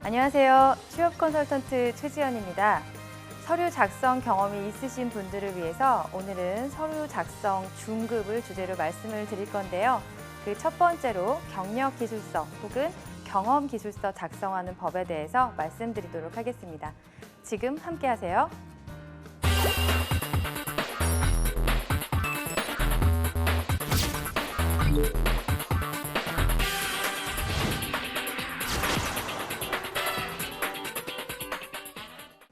안녕하세요. 취업 컨설턴트 최지연입니다. 서류 작성 경험이 있으신 분들을 위해서 오늘은 서류 작성 중급을 주제로 말씀을 드릴 건데요. 그 첫 번째로 경력 기술서 혹은 경험 기술서 작성하는 법에 대해서 말씀드리도록 하겠습니다. 지금 함께 하세요.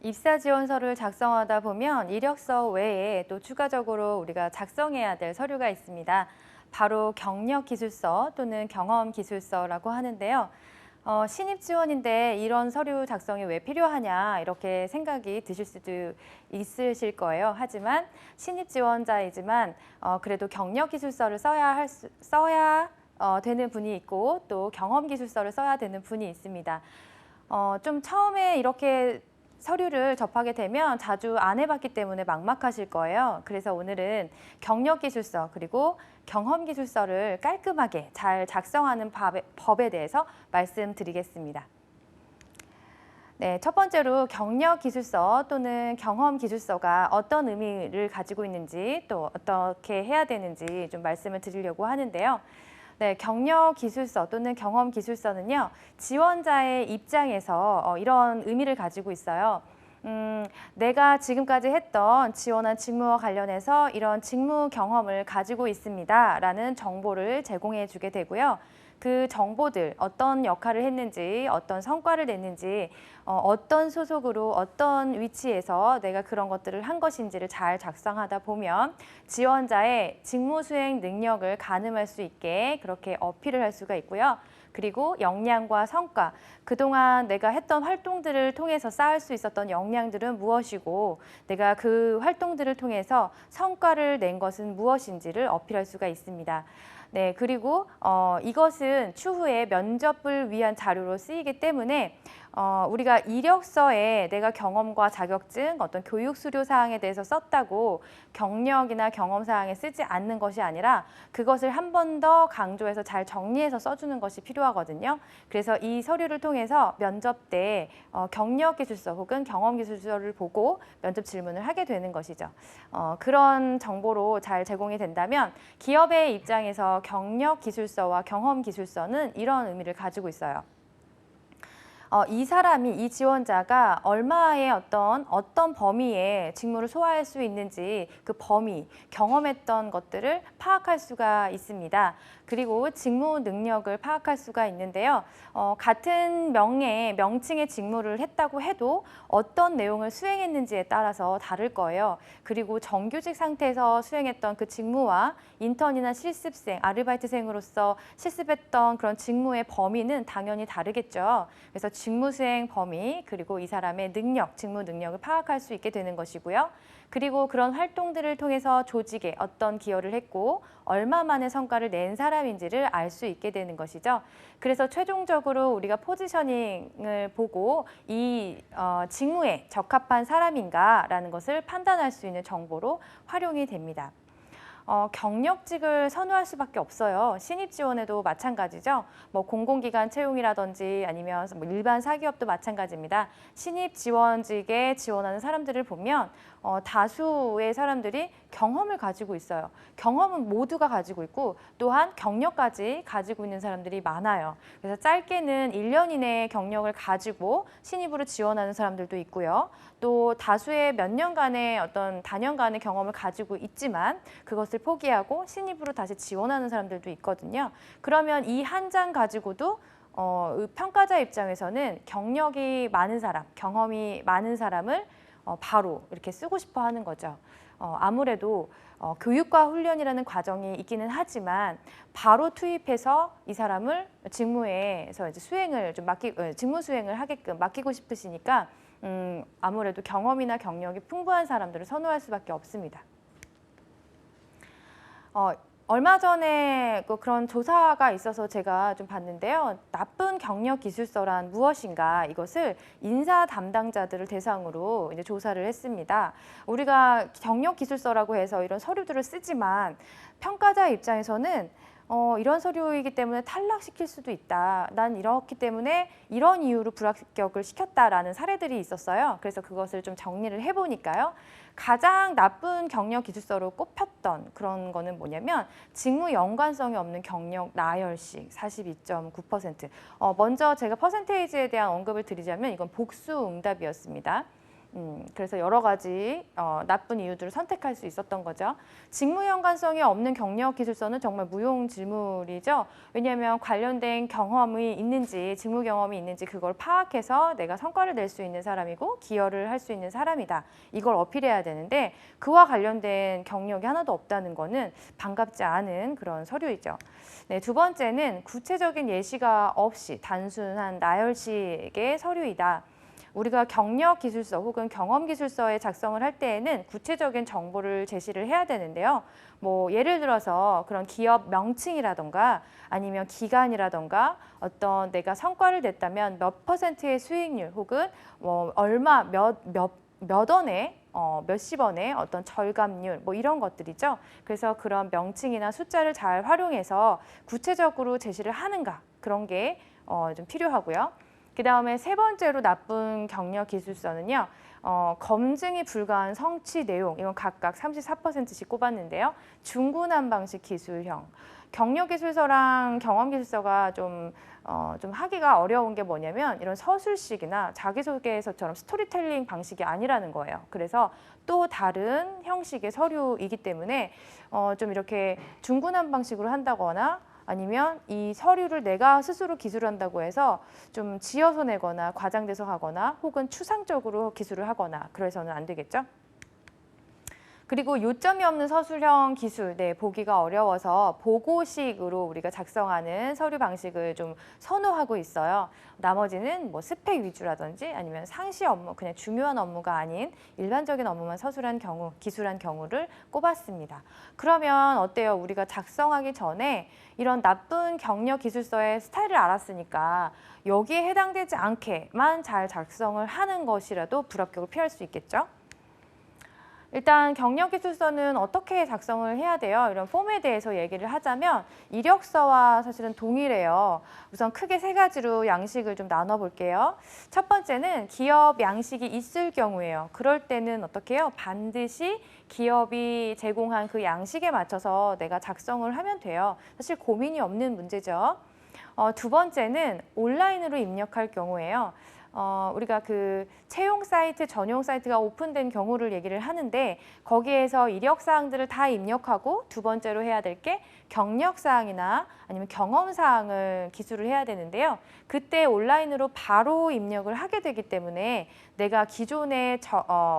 입사 지원서를 작성하다 보면 이력서 외에 또 추가적으로 우리가 작성해야 될 서류가 있습니다. 바로 경력 기술서 또는 경험 기술서라고 하는데요. 신입 지원인데 이런 서류 작성이 왜 필요하냐 이렇게 생각이 드실 수도 있으실 거예요. 하지만 신입 지원자이지만 그래도 경력 기술서를 써야 되는 분이 있고 또 경험 기술서를 써야 되는 분이 있습니다. 좀 처음에 이렇게 서류를 접하게 되면 자주 안 해봤기 때문에 막막하실 거예요. 그래서 오늘은 경력기술서 그리고 경험기술서를 깔끔하게 잘 작성하는 법에 대해서 말씀드리겠습니다. 네, 첫 번째로 경력기술서 또는 경험기술서가 어떤 의미를 가지고 있는지 또 어떻게 해야 되는지 좀 말씀을 드리려고 하는데요. 네, 경력 기술서 또는 경험 기술서는요, 지원자의 입장에서 이런 의미를 가지고 있어요. 내가 지금까지 했던 지원한 직무와 관련해서 이런 직무 경험을 가지고 있습니다. 라는 정보를 제공해 주게 되고요. 그 정보들, 어떤 역할을 했는지, 어떤 성과를 냈는지, 어떤 소속으로 어떤 위치에서 내가 그런 것들을 한 것인지를 잘 작성하다 보면 지원자의 직무 수행 능력을 가늠할 수 있게 그렇게 어필을 할 수가 있고요. 그리고 역량과 성과, 그동안 내가 했던 활동들을 통해서 쌓을 수 있었던 역량들은 무엇이고 내가 그 활동들을 통해서 성과를 낸 것은 무엇인지를 어필할 수가 있습니다. 네, 그리고 이것은 추후에 면접을 위한 자료로 쓰이기 때문에 우리가 이력서에 내가 경험과 자격증, 어떤 교육 수료 사항에 대해서 썼다고 경력이나 경험 사항에 쓰지 않는 것이 아니라 그것을 한 번 더 강조해서 잘 정리해서 써주는 것이 필요하거든요. 그래서 이 서류를 통해서 면접 때 경력 기술서 혹은 경험 기술서를 보고 면접 질문을 하게 되는 것이죠. 그런 정보로 잘 제공이 된다면 기업의 입장에서 경력 기술서와 경험 기술서는 이런 의미를 가지고 있어요. 이 사람이, 이 지원자가 얼마의 어떤 범위의 직무를 소화할 수 있는지 그 범위, 경험했던 것들을 파악할 수가 있습니다. 그리고 직무 능력을 파악할 수가 있는데요. 같은 명칭의 직무를 했다고 해도 어떤 내용을 수행했는지에 따라서 다를 거예요. 그리고 정규직 상태에서 수행했던 그 직무와 인턴이나 실습생, 아르바이트생으로서 실습했던 그런 직무의 범위는 당연히 다르겠죠. 그래서 직무 수행 범위, 그리고 이 사람의 능력, 직무 능력을 파악할 수 있게 되는 것이고요. 그리고 그런 활동들을 통해서 조직에 어떤 기여를 했고 얼마 만의 성과를 낸 사람인지를 알 수 있게 되는 것이죠. 그래서 최종적으로 우리가 포지셔닝을 보고 이 직무에 적합한 사람인가라는 것을 판단할 수 있는 정보로 활용이 됩니다. 경력직을 선호할 수밖에 없어요. 신입 지원에도 마찬가지죠. 뭐 공공기관 채용이라든지 아니면 뭐 일반 사기업도 마찬가지입니다. 신입 지원직에 지원하는 사람들을 보면 다수의 사람들이 경험을 가지고 있어요. 경험은 모두가 가지고 있고 또한 경력까지 가지고 있는 사람들이 많아요. 그래서 짧게는 1년 이내의 경력을 가지고 신입으로 지원하는 사람들도 있고요. 또 다수의 몇 년간의 어떤 다년간의 경험을 가지고 있지만 그것을 포기하고 신입으로 다시 지원하는 사람들도 있거든요. 그러면 이 한 장 가지고도 평가자 입장에서는 경력이 많은 사람, 경험이 많은 사람을 바로 이렇게 쓰고 싶어 하는 거죠. 아무래도 교육과 훈련이라는 과정이 있기는 하지만 바로 투입해서 이 사람을 직무에서 이제 수행을 좀 직무 수행을 하게끔 맡기고 싶으시니까 아무래도 경험이나 경력이 풍부한 사람들을 선호할 수밖에 없습니다. 얼마 전에 그런 조사가 있어서 제가 좀 봤는데요. 나쁜 경력 기술서란 무엇인가 이것을 인사 담당자들을 대상으로 이제 조사를 했습니다. 우리가 경력 기술서라고 해서 이런 서류들을 쓰지만 평가자 입장에서는 이런 서류이기 때문에 탈락시킬 수도 있다. 난 이렇기 때문에 이런 이유로 불합격을 시켰다라는 사례들이 있었어요. 그래서 그것을 좀 정리를 해보니까요. 가장 나쁜 경력 기술서로 꼽혔던 그런 거는 뭐냐면 직무 연관성이 없는 경력 나열식 42.9%. 먼저 제가 퍼센테이지에 대한 언급을 드리자면 이건 복수 응답이었습니다. 그래서 여러 가지 나쁜 이유들을 선택할 수 있었던 거죠. 직무 연관성이 없는 경력 기술서는 정말 무용지물이죠. 왜냐하면 관련된 경험이 있는지, 직무 경험이 있는지 그걸 파악해서 내가 성과를 낼 수 있는 사람이고 기여를 할 수 있는 사람이다. 이걸 어필해야 되는데 그와 관련된 경력이 하나도 없다는 거는 반갑지 않은 그런 서류이죠. 네, 두 번째는 구체적인 예시가 없이 단순한 나열식의 서류이다. 우리가 경력 기술서 혹은 경험 기술서에 작성을 할 때에는 구체적인 정보를 제시를 해야 되는데요. 뭐 예를 들어서 그런 기업 명칭이라던가 아니면 기간이라던가 어떤 내가 성과를 냈다면 몇 %의 수익률 혹은 뭐 얼마 몇 원에 몇십 원의 어떤 절감률 뭐 이런 것들이죠. 그래서 그런 명칭이나 숫자를 잘 활용해서 구체적으로 제시를 하는가 그런 게 좀 필요하고요. 그 다음에 세 번째로 나쁜 경력 기술서는요. 검증이 불가한 성취 내용, 이건 각각 34%씩 꼽았는데요. 중구난 방식 기술형. 경력 기술서랑 경험 기술서가 좀 하기가 어려운 게 뭐냐면 이런 서술식이나 자기소개서처럼 스토리텔링 방식이 아니라는 거예요. 그래서 또 다른 형식의 서류이기 때문에 좀 이렇게 중구난 방식으로 한다거나 아니면 이 서류를 내가 스스로 기술한다고 해서 좀 지어서 내거나 과장돼서 하거나 혹은 추상적으로 기술을 하거나 그래서는 안 되겠죠. 그리고 요점이 없는 서술형 기술, 보기가 어려워서 보고식으로 우리가 작성하는 서류 방식을 좀 선호하고 있어요. 나머지는 뭐 스펙 위주라든지 아니면 상시 업무, 그냥 중요한 업무가 아닌 일반적인 업무만 서술한 경우, 기술한 경우를 꼽았습니다. 그러면 어때요? 우리가 작성하기 전에 이런 나쁜 경력 기술서의 스타일을 알았으니까 여기에 해당되지 않게만 잘 작성을 하는 것이라도 불합격을 피할 수 있겠죠? 일단 경력기술서는 어떻게 작성을 해야 돼요? 이런 폼에 대해서 얘기를 하자면 이력서와 사실은 동일해요. 우선 크게 세 가지로 양식을 좀 나눠볼게요. 첫 번째는 기업 양식이 있을 경우예요. 그럴 때는 어떻게 해요? 반드시 기업이 제공한 그 양식에 맞춰서 내가 작성을 하면 돼요. 사실 고민이 없는 문제죠. 두 번째는 온라인으로 입력할 경우예요. 우리가 그 채용 사이트, 전용 사이트가 오픈된 경우를 얘기를 하는데 거기에서 이력사항들을 다 입력하고 두 번째로 해야 될 게 경력사항이나 아니면 경험사항을 기술을 해야 되는데요. 그때 온라인으로 바로 입력을 하게 되기 때문에 내가 기존에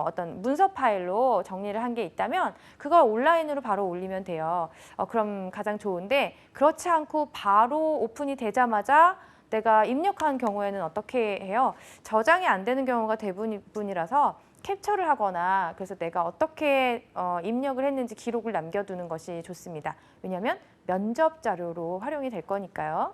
어떤 문서 파일로 정리를 한 게 있다면 그걸 온라인으로 바로 올리면 돼요. 그럼 가장 좋은데 그렇지 않고 바로 오픈이 되자마자 내가 입력한 경우에는 어떻게 해요? 저장이 안 되는 경우가 대부분이라서 캡처를 하거나 그래서 내가 어떻게 입력을 했는지 기록을 남겨두는 것이 좋습니다. 왜냐하면 면접 자료로 활용이 될 거니까요.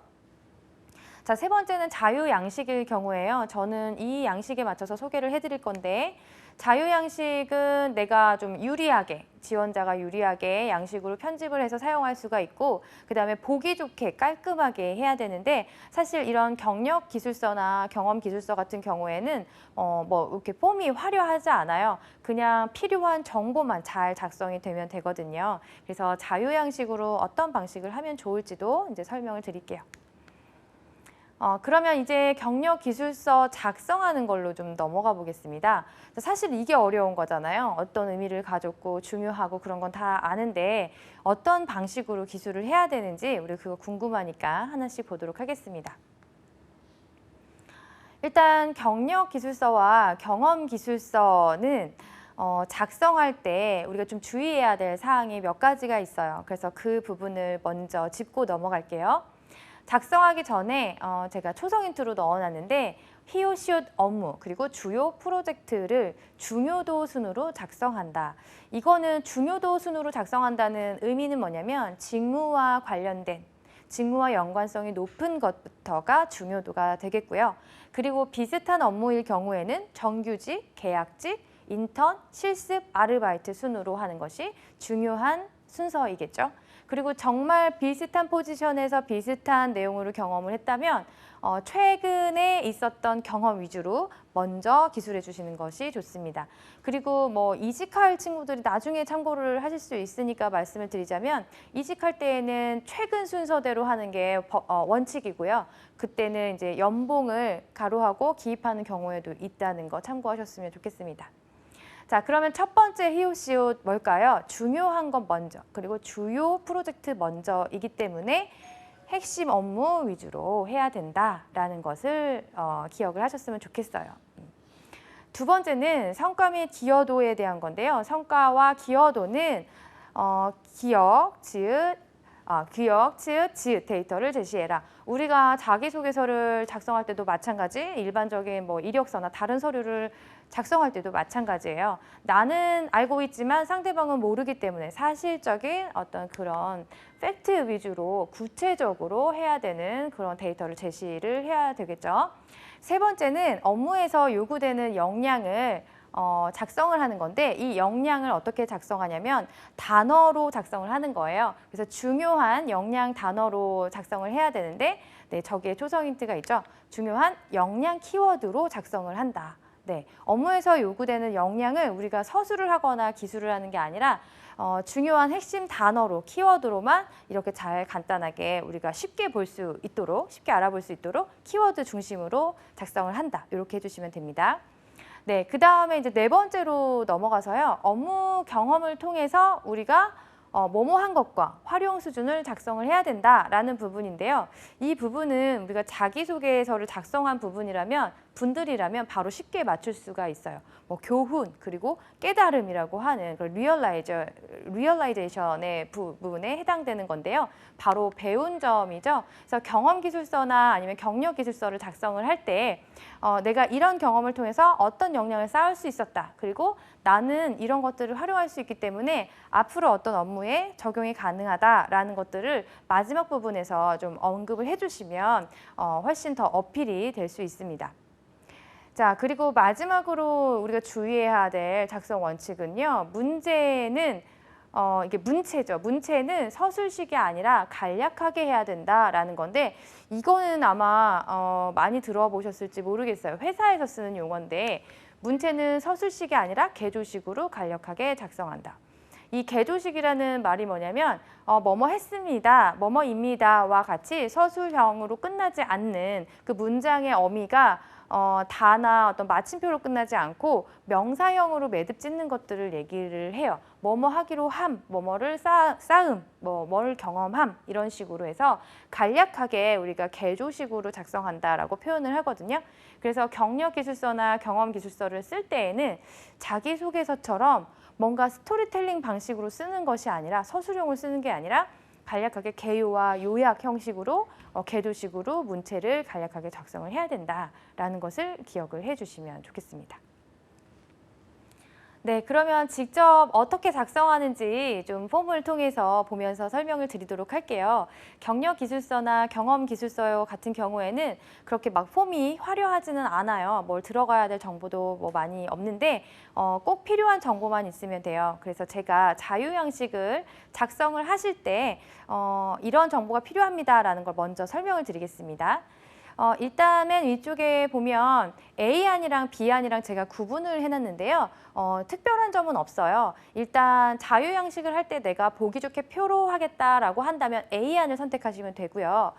자, 세 번째는 자유 양식일 경우에요. 저는 이 양식에 맞춰서 소개를 해드릴 건데 자유 양식은 내가 좀 유리하게, 지원자가 유리하게 양식으로 편집을 해서 사용할 수가 있고 그다음에 보기 좋게 깔끔하게 해야 되는데 사실 이런 경력 기술서나 경험 기술서 같은 경우에는 뭐 이렇게 폼이 화려하지 않아요. 그냥 필요한 정보만 잘 작성이 되면 되거든요. 그래서 자유 양식으로 어떤 방식을 하면 좋을지도 이제 설명을 드릴게요. 그러면 이제 경력 기술서 작성하는 걸로 좀 넘어가 보겠습니다. 사실 이게 어려운 거잖아요. 어떤 의미를 가졌고 중요하고 그런 건 다 아는데 어떤 방식으로 기술을 해야 되는지 우리 그거 궁금하니까 하나씩 보도록 하겠습니다. 일단 경력 기술서와 경험 기술서는 작성할 때 우리가 좀 주의해야 될 사항이 몇 가지가 있어요. 그래서 그 부분을 먼저 짚고 넘어갈게요. 작성하기 전에 제가 초성 인트로 넣어놨는데 히읗시옷 업무 그리고 주요 프로젝트를 중요도 순으로 작성한다. 이거는 중요도 순으로 작성한다는 의미는 뭐냐면 직무와 관련된 직무와 연관성이 높은 것부터가 중요도가 되겠고요. 그리고 비슷한 업무일 경우에는 정규직, 계약직, 인턴, 실습, 아르바이트 순으로 하는 것이 중요한 순서이겠죠. 그리고 정말 비슷한 포지션에서 비슷한 내용으로 경험을 했다면 최근에 있었던 경험 위주로 먼저 기술해 주시는 것이 좋습니다. 그리고 뭐 이직할 친구들이 나중에 참고를 하실 수 있으니까 말씀을 드리자면 이직할 때에는 최근 순서대로 하는 게 원칙이고요. 그때는 이제 연봉을 가로하고 기입하는 경우에도 있다는 거 참고하셨으면 좋겠습니다. 자, 그러면 첫 번째 히읗시옷 뭘까요? 중요한 건 먼저, 그리고 주요 프로젝트 먼저이기 때문에 핵심 업무 위주로 해야 된다라는 것을 기억을 하셨으면 좋겠어요. 두 번째는 성과 및 기여도에 대한 건데요. 성과와 기여도는 기역, 지읒 데이터를 제시해라. 우리가 자기소개서를 작성할 때도 마찬가지, 일반적인 뭐 이력서나 다른 서류를 작성할 때도 마찬가지예요. 나는 알고 있지만 상대방은 모르기 때문에 사실적인 어떤 그런 팩트 위주로 구체적으로 해야 되는 그런 데이터를 제시를 해야 되겠죠. 세 번째는 업무에서 요구되는 역량을 작성을 하는 건데 이 역량을 어떻게 작성하냐면 단어로 작성을 하는 거예요. 그래서 중요한 역량 단어로 작성을 해야 되는데 네, 저기에 초성 힌트가 있죠. 중요한 역량 키워드로 작성을 한다. 네, 업무에서 요구되는 역량을 우리가 서술을 하거나 기술을 하는 게 아니라 중요한 핵심 단어로 키워드로만 이렇게 잘 간단하게 우리가 쉽게 볼 수 있도록 쉽게 알아볼 수 있도록 키워드 중심으로 작성을 한다. 이렇게 해주시면 됩니다. 네, 그 다음에 이제 네 번째로 넘어가서요. 업무 경험을 통해서 우리가 뭐뭐 한 것과 활용 수준을 작성을 해야 된다라는 부분인데요. 이 부분은 우리가 자기소개서를 작성한 부분이라면 분들이라면 바로 쉽게 맞출 수가 있어요. 뭐 교훈 그리고 깨달음이라고 하는 리얼라이제이션의 부분에 해당되는 건데요. 바로 배운 점이죠. 그래서 경험기술서나 아니면 경력기술서를 작성을 할 때 내가 이런 경험을 통해서 어떤 역량을 쌓을 수 있었다. 그리고 나는 이런 것들을 활용할 수 있기 때문에 앞으로 어떤 업무에 적용이 가능하다라는 것들을 마지막 부분에서 좀 언급을 해주시면 훨씬 더 어필이 될 수 있습니다. 자, 그리고 마지막으로 우리가 주의해야 될 작성 원칙은요. 문제는 이게 문체죠. 문체는 서술식이 아니라 간략하게 해야 된다라는 건데 이거는 아마 많이 들어보셨을지 모르겠어요. 회사에서 쓰는 용어인데 문체는 서술식이 아니라 개조식으로 간략하게 작성한다. 이 개조식이라는 말이 뭐냐면 뭐뭐 했습니다, 뭐뭐입니다와 같이 서술형으로 끝나지 않는 그 문장의 어미가 다나 어떤 마침표로 끝나지 않고 명사형으로 매듭 짓는 것들을 얘기를 해요. 뭐뭐 하기로 함, 뭐뭐를 쌓음, 뭐를 경험함 이런 식으로 해서 간략하게 우리가 개조식으로 작성한다라고 표현을 하거든요. 그래서 경력기술서나 경험기술서를 쓸 때에는 자기소개서처럼 뭔가 스토리텔링 방식으로 쓰는 것이 아니라 서술형을 쓰는 게 아니라 간략하게 개요와 요약 형식으로 개조식으로 문체를 간략하게 작성을 해야 된다라는 것을 기억을 해주시면 좋겠습니다. 네, 그러면 직접 어떻게 작성하는지 좀 폼을 통해서 보면서 설명을 드리도록 할게요. 경력기술서나 경험기술서 같은 경우에는 그렇게 막 폼이 화려하지는 않아요. 뭘 들어가야 될 정보도 뭐 많이 없는데 꼭 필요한 정보만 있으면 돼요. 그래서 제가 자유양식을 작성을 하실 때 이런 정보가 필요합니다라는 걸 먼저 설명을 드리겠습니다. 일단 맨 위쪽에 보면 A안이랑 B안이랑 제가 구분을 해놨는데요. 특별한 점은 없어요. 일단 자유양식을 할 때 내가 보기 좋게 표로 하겠다라고 한다면 A안을 선택하시면 되고요.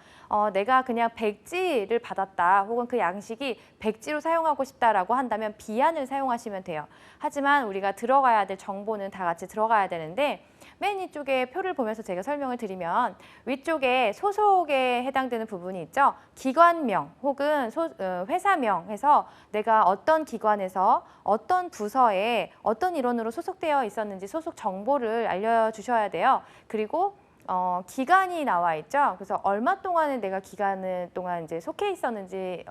내가 그냥 백지를 받았다 혹은 그 양식이 백지로 사용하고 싶다라고 한다면 B안을 사용하시면 돼요. 하지만 우리가 들어가야 될 정보는 다 같이 들어가야 되는데 맨 위쪽에 표를 보면서 제가 설명을 드리면 위쪽에 소속에 해당되는 부분이 있죠. 기관명 혹은 회사명 해서 내가 어떤 기관에서 어떤 부서에 어떤 일원으로 소속되어 있었는지 소속 정보를 알려주셔야 돼요. 그리고 기간이 나와 있죠. 그래서 얼마 동안에 내가 기간 동안 이제 속해 있었는지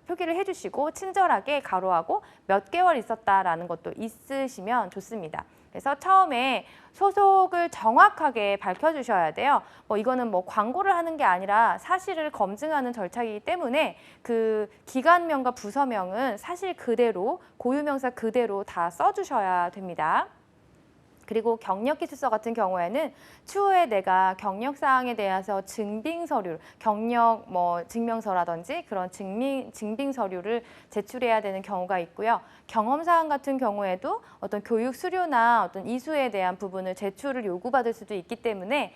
표기를 해주시고 친절하게 가로하고 몇 개월 있었다라는 것도 있으시면 좋습니다. 그래서 처음에 소속을 정확하게 밝혀주셔야 돼요. 이거는 뭐 광고를 하는 게 아니라 사실을 검증하는 절차이기 때문에 그 기관명과 부서명은 사실 그대로 고유명사 그대로 다 써주셔야 됩니다. 그리고 경력기술서 같은 경우에는 추후에 내가 경력 사항에 대해서 증빙 서류, 경력 뭐 증명서라든지 그런 증빙 서류를 제출해야 되는 경우가 있고요. 경험 사항 같은 경우에도 어떤 교육 수료나 어떤 이수에 대한 부분을 제출을 요구받을 수도 있기 때문에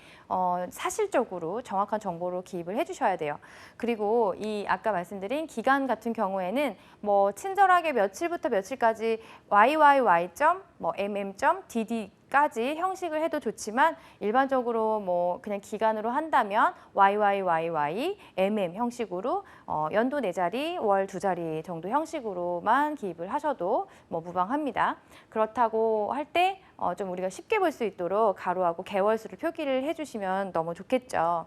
사실적으로 정확한 정보로 기입을 해주셔야 돼요. 그리고 이 아까 말씀드린 기간 같은 경우에는 뭐 친절하게 며칠부터 며칠까지 YYY.mm.dd 까지 형식을 해도 좋지만 일반적으로 뭐 그냥 기간으로 한다면 YYYY, MM 형식으로 연도 4자리, 월 2자리 정도 형식으로만 기입을 하셔도 뭐 무방합니다. 그렇다고 할 때 좀 우리가 쉽게 볼 수 있도록 가로하고 개월수를 표기를 해주시면 너무 좋겠죠.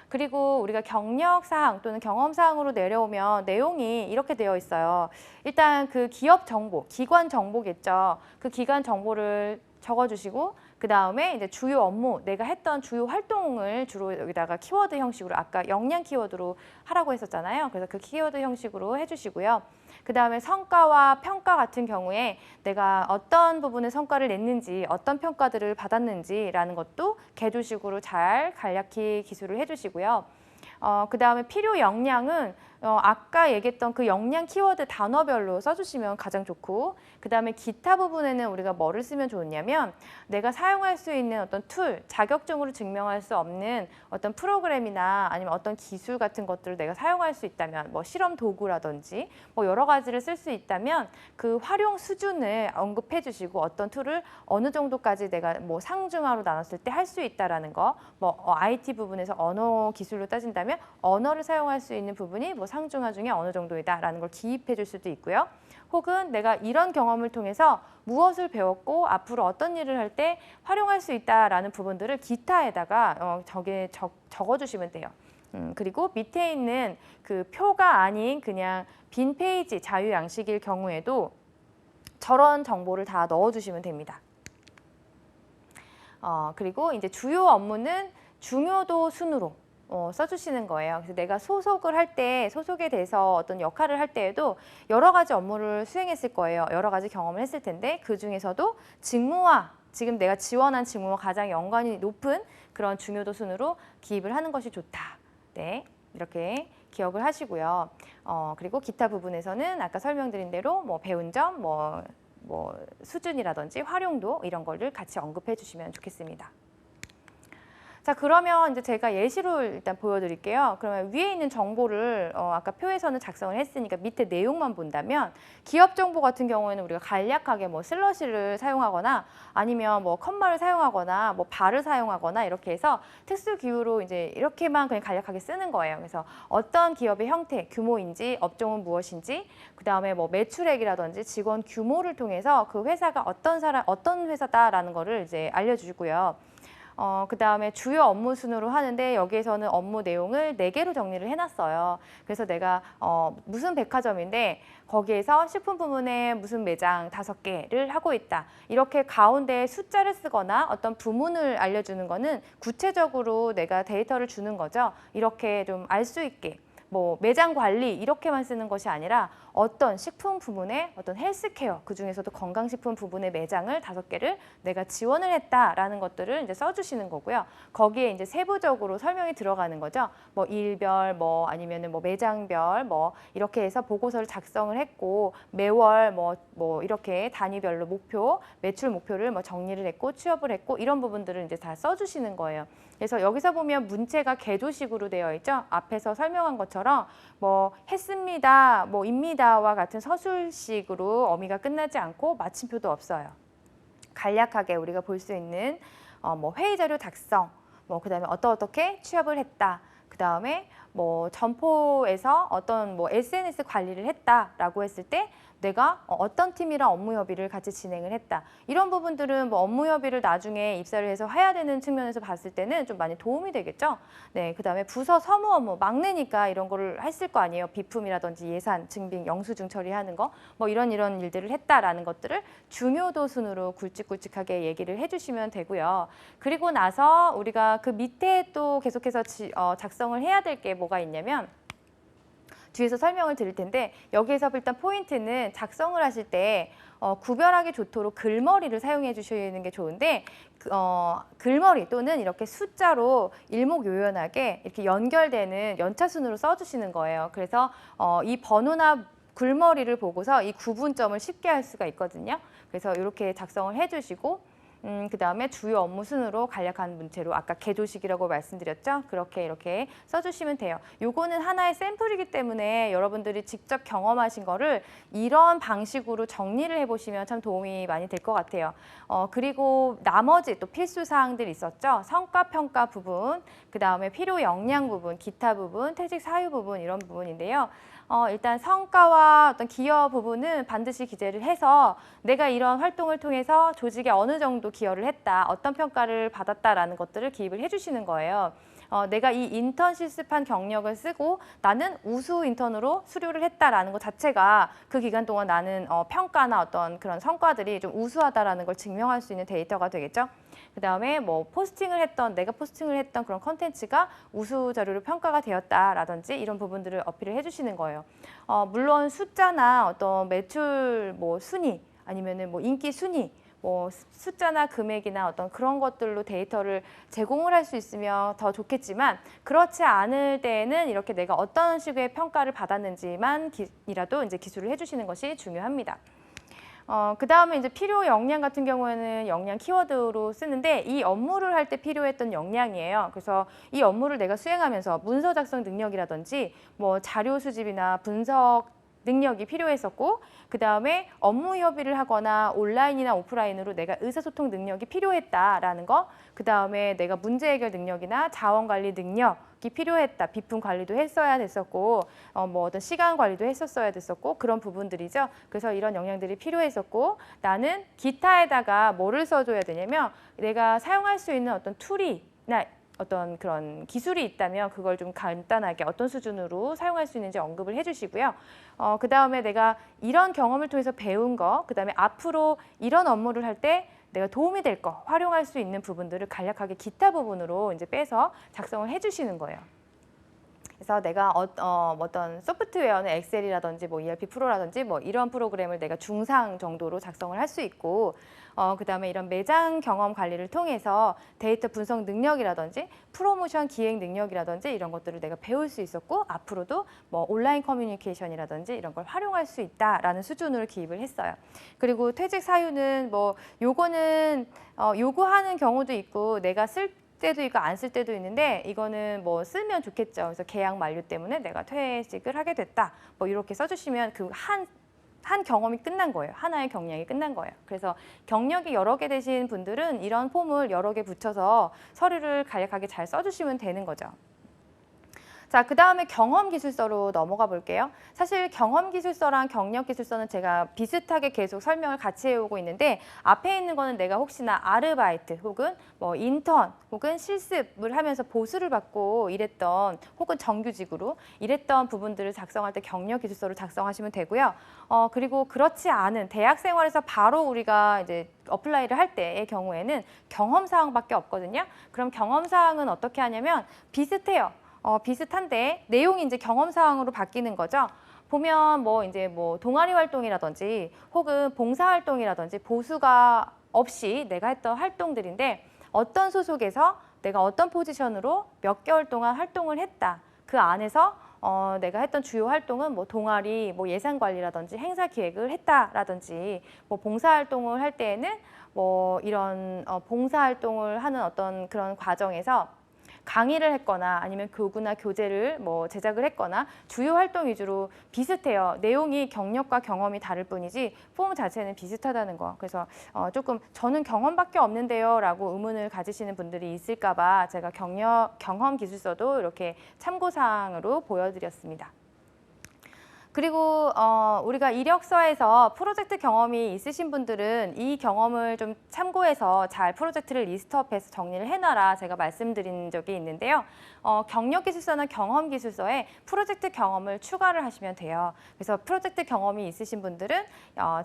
그리고 우리가 경력 사항 또는 경험 사항으로 내려오면 내용이 이렇게 되어 있어요. 일단 그 기업 정보, 기관 정보겠죠. 그 기관 정보를 적어주시고 그 다음에 이제 주요 업무, 내가 했던 주요 활동을 주로 여기다가 키워드 형식으로 아까 역량 키워드로 하라고 했었잖아요. 그래서 그 키워드 형식으로 해주시고요. 그 다음에 성과와 평가 같은 경우에 내가 어떤 부분에 성과를 냈는지 어떤 평가들을 받았는지라는 것도 개조식으로 잘 간략히 기술을 해주시고요. 그 다음에 필요 역량은 아까 얘기했던 그 역량 키워드 단어별로 써주시면 가장 좋고 그 다음에 기타 부분에는 우리가 뭐를 쓰면 좋냐면 내가 사용할 수 있는 어떤 툴, 자격증으로 증명할 수 없는 어떤 프로그램이나 아니면 어떤 기술 같은 것들을 내가 사용할 수 있다면 뭐 실험 도구라든지 뭐 여러 가지를 쓸 수 있다면 그 활용 수준을 언급해 주시고 어떤 툴을 어느 정도까지 내가 뭐 상중하로 나눴을 때 할 수 있다라는 거, 뭐 IT 부분에서 언어 기술로 따진다면 언어를 사용할 수 있는 부분이 뭐 상중하 중에 어느 정도이다라는 걸 기입해 줄 수도 있고요. 혹은 내가 이런 경험을 통해서 무엇을 배웠고 앞으로 어떤 일을 할 때 활용할 수 있다라는 부분들을 기타에다가 적어주시면 돼요. 그리고 밑에 있는 그 표가 아닌 그냥 빈 페이지 자유 양식일 경우에도 저런 정보를 다 넣어주시면 됩니다. 그리고 이제 주요 업무는 중요도 순으로 써주시는 거예요. 그래서 내가 소속을 할 때, 소속에 대해서 어떤 역할을 할 때에도 여러 가지 업무를 수행했을 거예요. 여러 가지 경험을 했을 텐데 그 중에서도 직무와 지금 내가 지원한 직무와 가장 연관이 높은 그런 중요도 순으로 기입을 하는 것이 좋다. 네, 이렇게 기억을 하시고요. 그리고 기타 부분에서는 아까 설명드린 대로 뭐 배운 점, 뭐 수준이라든지 활용도 이런 거를 같이 언급해 주시면 좋겠습니다. 자, 그러면 이제 제가 예시로 일단 보여드릴게요. 그러면 위에 있는 정보를 아까 표에서는 작성을 했으니까 밑에 내용만 본다면 기업 정보 같은 경우에는 우리가 간략하게 뭐 슬러시를 사용하거나 아니면 뭐 컴마를 사용하거나 뭐 바를 사용하거나 이렇게 해서 특수 기호로 이제 이렇게만 그냥 간략하게 쓰는 거예요. 그래서 어떤 기업의 형태, 규모인지, 업종은 무엇인지, 그 다음에 뭐 매출액이라든지 직원 규모를 통해서 그 회사가 어떤 회사다라는 거를 이제 알려주고요. 그 다음에 주요 업무 순으로 하는데 여기에서는 업무 내용을 4개로 정리를 해놨어요. 그래서 내가 무슨 백화점인데 거기에서 식품 부문에 무슨 매장 5개를 하고 있다. 이렇게 가운데 숫자를 쓰거나 어떤 부문을 알려주는 거는 구체적으로 내가 데이터를 주는 거죠. 이렇게 좀 알 수 있게. 뭐 매장 관리 이렇게만 쓰는 것이 아니라 어떤 식품 부문의 어떤 헬스케어 그중에서도 건강식품 부분의 매장을 5개를 내가 지원을 했다라는 것들을 이제 써주시는 거고요. 거기에 이제 세부적으로 설명이 들어가는 거죠. 뭐 일별 뭐 아니면은 뭐 매장별 뭐 이렇게 해서 보고서를 작성을 했고 매월 뭐 이렇게 단위별로 목표 매출 목표를 뭐 정리를 했고 취업을 했고 이런 부분들을 이제 다 써주시는 거예요. 그래서 여기서 보면 문체가 개조식으로 되어 있죠. 앞에서 설명한 것처럼 뭐 했습니다, 뭐 입니다와 같은 서술식으로 어미가 끝나지 않고 마침표도 없어요. 간략하게 우리가 볼 수 있는 뭐 회의 자료 작성, 뭐 그다음에 어떻게 취업을 했다. 그다음에 뭐 점포에서 어떤 뭐 SNS 관리를 했다라고 했을 때 내가 어떤 팀이랑 업무 협의를 같이 진행을 했다. 이런 부분들은 뭐 업무 협의를 나중에 입사를 해서 해야 되는 측면에서 봤을 때는 좀 많이 도움이 되겠죠. 네, 그다음에 부서 서무 업무, 막내니까 이런 거를 했을 거 아니에요. 비품이라든지 예산, 증빙, 영수증 처리하는 거, 뭐 이런 일들을 했다라는 것들을 중요도 순으로 굵직굵직하게 얘기를 해주시면 되고요. 그리고 나서 우리가 그 밑에 또 계속해서 작성을 해야 될 게 뭐가 있냐면 뒤에서 설명을 드릴 텐데 여기에서 일단 포인트는 작성을 하실 때 구별하기 좋도록 글머리를 사용해 주시는 게 좋은데 글머리 또는 이렇게 숫자로 일목요연하게 이렇게 연결되는 연차순으로 써주시는 거예요. 그래서 이 번호나 글머리를 보고서 이 구분점을 쉽게 할 수가 있거든요. 그래서 이렇게 작성을 해주시고 그다음에 주요 업무 순으로 간략한 문체로 아까 개조식이라고 말씀드렸죠. 그렇게 이렇게 써주시면 돼요. 요거는 하나의 샘플이기 때문에 여러분들이 직접 경험하신 거를 이런 방식으로 정리를 해보시면 참 도움이 많이 될 것 같아요. 그리고 나머지 또 필수 사항들이 있었죠. 성과 평가 부분, 그다음에 필요 역량 부분, 기타 부분, 퇴직 사유 부분 이런 부분인데요. 일단 성과와 어떤 기여 부분은 반드시 기재를 해서 내가 이런 활동을 통해서 조직에 어느 정도 기여를 했다, 어떤 평가를 받았다라는 것들을 기입을 해주시는 거예요. 내가 이 인턴 실습한 경력을 쓰고 나는 우수 인턴으로 수료를 했다라는 것 자체가 그 기간 동안 나는 평가나 어떤 그런 성과들이 좀 우수하다라는 걸 증명할 수 있는 데이터가 되겠죠. 그다음에 뭐 내가 포스팅을 했던 그런 컨텐츠가 우수 자료로 평가가 되었다라든지 이런 부분들을 어필을 해주시는 거예요. 물론 숫자나 어떤 매출 뭐 순위 아니면은 뭐 인기 순위 뭐 숫자나 금액이나 어떤 그런 것들로 데이터를 제공을 할 수 있으면 더 좋겠지만 그렇지 않을 때에는 이렇게 내가 어떤 식의 평가를 받았는지만이라도 이제 기술을 해주시는 것이 중요합니다. 그다음에 이제 필요 역량 같은 경우에는 역량 키워드로 쓰는데 이 업무를 할 때 필요했던 역량이에요. 그래서 이 업무를 내가 수행하면서 문서 작성 능력이라든지 뭐 자료 수집이나 분석 능력이 필요했었고 그다음에 업무 협의를 하거나 온라인이나 오프라인으로 내가 의사소통 능력이 필요했다라는 거, 그다음에 내가 문제 해결 능력이나 자원 관리 능력이 필요했다. 비품 관리도 했어야 됐었고 뭐 어떤 시간 관리도 했었어야 됐었고 그런 부분들이죠. 그래서 이런 역량들이 필요했었고 나는 기타에다가 뭐를 써줘야 되냐면 내가 사용할 수 있는 어떤 툴이나 어떤 그런 기술이 있다면 그걸 좀 간단하게 어떤 수준으로 사용할 수 있는지 언급을 해주시고요. 그다음에 내가 이런 경험을 통해서 배운 거, 그다음에 앞으로 이런 업무를 할 때 내가 도움이 될 거, 활용할 수 있는 부분들을 간략하게 기타 부분으로 이제 빼서 작성을 해주시는 거예요. 그래서 내가 어떤 소프트웨어는 엑셀이라든지 뭐 ERP 프로라든지 뭐 이런 프로그램을 내가 중상 정도로 작성을 할 수 있고 그다음에 이런 매장 경험 관리를 통해서 데이터 분석 능력이라든지 프로모션 기획 능력이라든지 이런 것들을 내가 배울 수 있었고 앞으로도 뭐 온라인 커뮤니케이션이라든지 이런 걸 활용할 수 있다라는 수준으로 기입을 했어요. 그리고 퇴직 사유는 뭐 요거는 요구하는 경우도 있고 내가 쓸 때도 있고 안 쓸 때도 있는데 이거는 뭐 쓰면 좋겠죠. 그래서 계약 만료 때문에 내가 퇴직을 하게 됐다. 뭐 이렇게 써주시면 그 한 경험이 끝난 거예요. 하나의 경력이 끝난 거예요. 그래서 경력이 여러 개 되신 분들은 이런 폼을 여러 개 붙여서 서류를 간략하게 잘 써주시면 되는 거죠. 자, 그 다음에 경험기술서로 넘어가 볼게요. 사실 경험기술서랑 경력기술서는 제가 비슷하게 계속 설명을 같이 해오고 있는데 앞에 있는 거는 내가 혹시나 아르바이트 혹은 뭐 인턴 혹은 실습을 하면서 보수를 받고 일했던 혹은 정규직으로 일했던 부분들을 작성할 때 경력기술서를 작성하시면 되고요. 그리고 그렇지 않은 대학 생활에서 바로 우리가 이제 어플라이를 할 때의 경우에는 경험사항밖에 없거든요. 그럼 경험사항은 어떻게 하냐면 비슷해요. 비슷한데 내용이 이제 경험 사항으로 바뀌는 거죠. 보면 뭐 이제 뭐 동아리 활동이라든지 혹은 봉사 활동이라든지 보수가 없이 내가 했던 활동들인데 어떤 소속에서 내가 어떤 포지션으로 몇 개월 동안 활동을 했다. 그 안에서 내가 했던 주요 활동은 뭐 동아리, 뭐 예산 관리라든지 행사 기획을 했다라든지 뭐 봉사 활동을 할 때에는 뭐 이런 봉사 활동을 하는 어떤 그런 과정에서 강의를 했거나 아니면 교구나 교재를 뭐 제작을 했거나 주요 활동 위주로 비슷해요. 내용이 경력과 경험이 다를 뿐이지 폼 자체는 비슷하다는 거. 그래서 조금 저는 경험밖에 없는데요 라고 의문을 가지시는 분들이 있을까 봐 제가 경험 기술서도 이렇게 참고사항으로 보여드렸습니다. 그리고 우리가 이력서에서 프로젝트 경험이 있으신 분들은 이 경험을 좀 참고해서 잘 프로젝트를 리스트업해서 정리를 해놔라 제가 말씀드린 적이 있는데요. 경력기술서나 경험기술서에 프로젝트 경험을 추가를 하시면 돼요. 그래서 프로젝트 경험이 있으신 분들은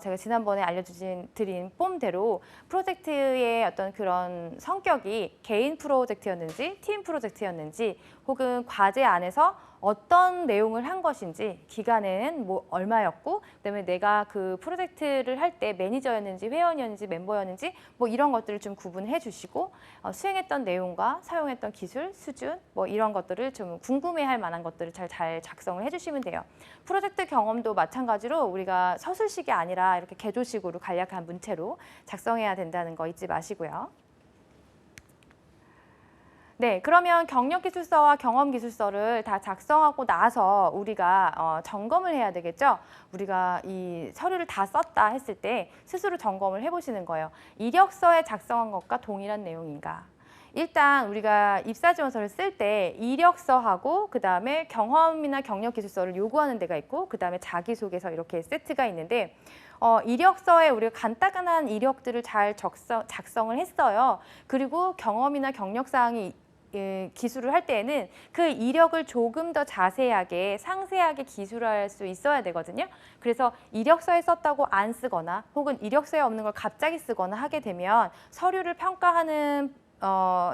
제가 지난번에 알려드린 폼대로 프로젝트의 어떤 그런 성격이 개인 프로젝트였는지 팀 프로젝트였는지 혹은 과제 안에서 어떤 내용을 한 것인지, 기간은 뭐 얼마였고, 그다음에 내가 그 프로젝트를 할 때 매니저였는지 회원이었는지 멤버였는지 뭐 이런 것들을 좀 구분해 주시고 수행했던 내용과 사용했던 기술, 수준 뭐 이런 것들을 좀 궁금해할 만한 것들을 잘 작성을 해주시면 돼요. 프로젝트 경험도 마찬가지로 우리가 서술식이 아니라 이렇게 개조식으로 간략한 문체로 작성해야 된다는 거 잊지 마시고요. 네, 그러면 경력기술서와 경험기술서를 다 작성하고 나서 우리가 점검을 해야 되겠죠? 우리가 이 서류를 다 썼다 했을 때 스스로 점검을 해보시는 거예요. 이력서에 작성한 것과 동일한 내용인가? 일단 우리가 입사지원서를 쓸 때 이력서하고 그다음에 경험이나 경력기술서를 요구하는 데가 있고 그다음에 자기소개서 이렇게 세트가 있는데 이력서에 우리가 간단한 이력들을 잘 작성을 했어요. 그리고 경험이나 경력사항이 기술을 할 때에는 그 이력을 조금 더 자세하게 상세하게 기술할 수 있어야 되거든요. 그래서 이력서에 썼다고 안 쓰거나 혹은 이력서에 없는 걸 갑자기 쓰거나 하게 되면 서류를 평가하는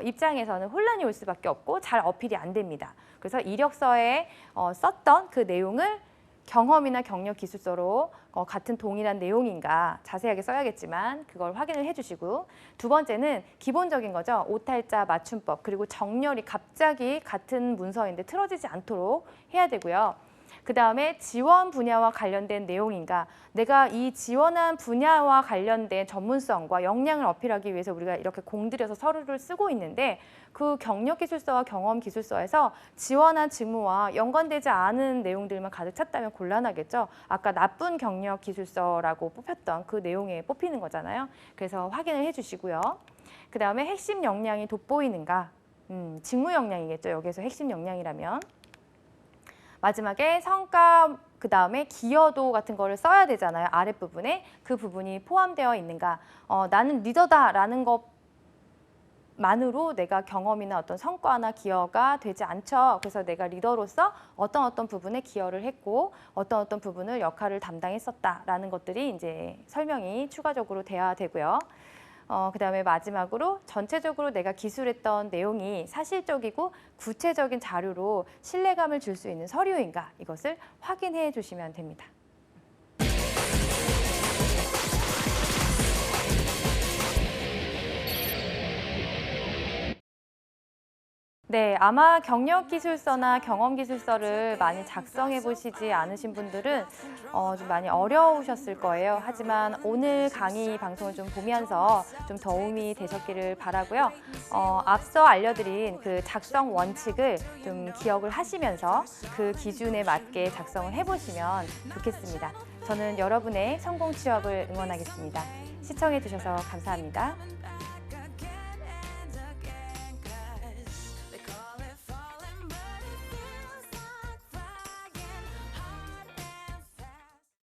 입장에서는 혼란이 올 수밖에 없고 잘 어필이 안 됩니다. 그래서 이력서에 썼던 그 내용을 경험이나 경력 기술서로 같은 동일한 내용인가 자세하게 써야겠지만 그걸 확인을 해주시고, 두 번째는 기본적인 거죠. 오탈자, 맞춤법, 그리고 정렬이 갑자기 같은 문서인데 틀어지지 않도록 해야 되고요. 그 다음에 지원 분야와 관련된 내용인가, 내가 이 지원한 분야와 관련된 전문성과 역량을 어필하기 위해서 우리가 이렇게 공들여서 서류를 쓰고 있는데 그 경력기술서와 경험기술서에서 지원한 직무와 연관되지 않은 내용들만 가득 찼다면 곤란하겠죠. 아까 나쁜 경력기술서라고 뽑혔던 그 내용에 뽑히는 거잖아요. 그래서 확인을 해주시고요. 그 다음에 핵심 역량이 돋보이는가, 직무 역량이겠죠. 여기서 핵심 역량이라면. 마지막에 성과, 그 다음에 기여도 같은 거를 써야 되잖아요. 아랫부분에 그 부분이 포함되어 있는가. 나는 리더다라는 것만으로 내가 경험이나 어떤 성과나 기여가 되지 않죠. 그래서 내가 리더로서 어떤 부분에 기여를 했고 어떤 부분을 역할을 담당했었다라는 것들이 이제 설명이 추가적으로 돼야 되고요. 그 다음에 마지막으로 전체적으로 내가 기술했던 내용이 사실적이고 구체적인 자료로 신뢰감을 줄 수 있는 서류인가, 이것을 확인해 주시면 됩니다. 네, 아마 경력기술서나 경험기술서를 많이 작성해 보시지 않으신 분들은 좀 많이 어려우셨을 거예요. 하지만 오늘 강의 방송을 좀 보면서 좀 도움이 되셨기를 바라고요. 앞서 알려드린 그 작성 원칙을 좀 기억을 하시면서 그 기준에 맞게 작성을 해보시면 좋겠습니다. 저는 여러분의 성공 취업을 응원하겠습니다. 시청해 주셔서 감사합니다.